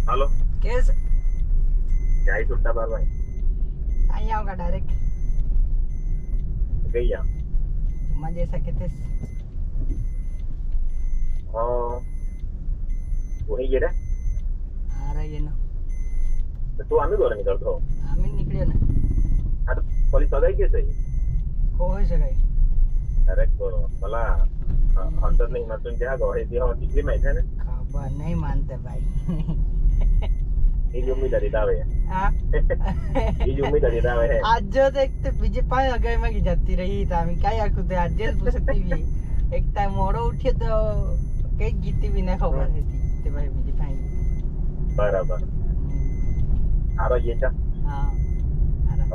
hello कैसे क्या ही छुट्टा बार भाई आई आऊंगा डायरेक्ट गई या तुम जैसा कहते वही गे रे आ रही है ना तो तू आम्ही दोर निकलतो आम्ही निकले ना आता पोलीस बघाय की सही कोई सगळी अरे मला अंतर नाही मग त्या गोळे ती हो तिकली माहिती आहे ना खबर नहीं मानते भाई ये जिम्मेदारी दावे हाँ ये जिम्मेदारी दावे है आज जो देखते बीजे पाय अगय में जाती रही था आम्ही काय आखुते आज जेल पुसती भी एक टाइम मोड़ो उठे तो कई गीती भी ना खबर है ते भाई बीजे पाय बराबर आरो ये चा हाँ आरा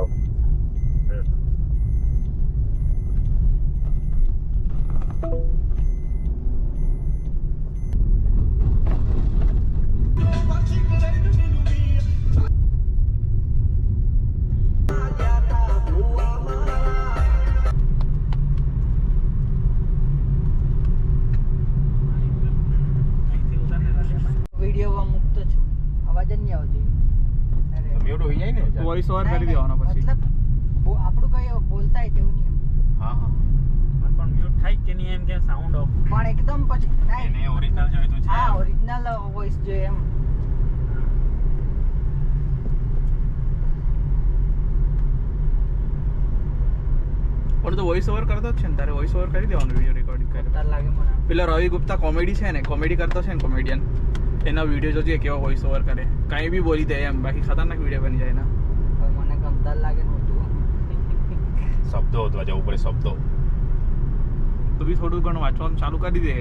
વિડિયોમાં મૂકતો છું અવાજ જ નહીં આવતો અરે म्यूट हो जाए ने વોઇસ ઓવર કરી દેવાનો પછી મતલબ આપણું કઈ બોલતા હોય તેવું નહીં हां हां પણ મ્યુટ થાય કે નહીં એમ કે સાઉન્ડ ઓફ પણ એકદમ પછી એને ઓરિજિનલ જોઈતું છે હા ઓરિજિનલ વોઇસ જોઈએ એમ પણ તો વોઇસ ઓવર કરતો જ છે ને તારે વોઇસ ઓવર કરી દેવાનો વિડિયો રેકોર્ડિંગ કરી તાર લાગે મને પેલા રવિ ગુપ્તા કોમેડી છે ને કોમેડી કરતો છે ને કોમેડિયન એના વિડિયો જોજે કેવો વોઇસ ઓવર કરે કાંઈ બી બોલી દે એમ બાકી ખતરનાક વિડિયો બની જાય એના પણ મને ગમતા લાગે નહોતું શબ્દો હોતવા જવું પડે શબ્દો તો બી થોડું ઘણું વાંચવાનું ચાલુ કરી દે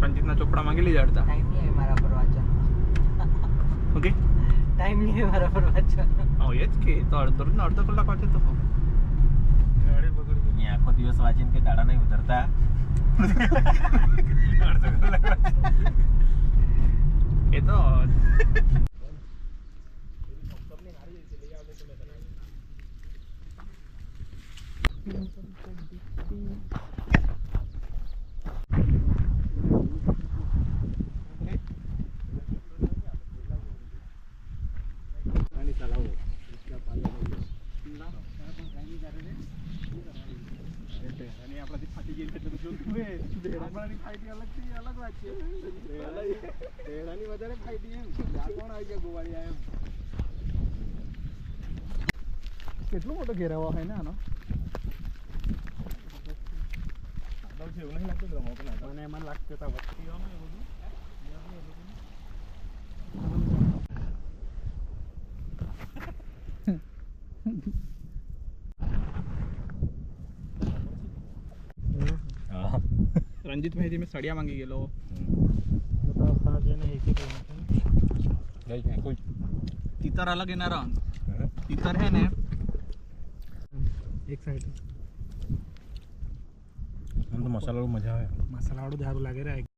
રંજીતના ચોપડા માંગી લઈ જડતા ટાઈમ નહીં હોય મારા પર વાંચવાનો ઓકે ટાઈમ નહીં હોય મારા પર વાંચવાનો એ જ કે તો અડધો કલાક વાંચે તો આખો દિવસ વાંચીને કે દાડા નહીં ઉતરતા એ તો કેટલો મોટો ઘેરાવો હોય ને આનો મને એમાં લાગતું હતા વસ્તી હોય ને એ બધું રંજીત ભાઈ મેં સળિયા માંગી ગયેલો તીતર અલગ એના રંગ તીતર હે ને એક સાઈડ આમ તો મસાલા મજા આવે મસાલા વાળું દારૂ લાગે રે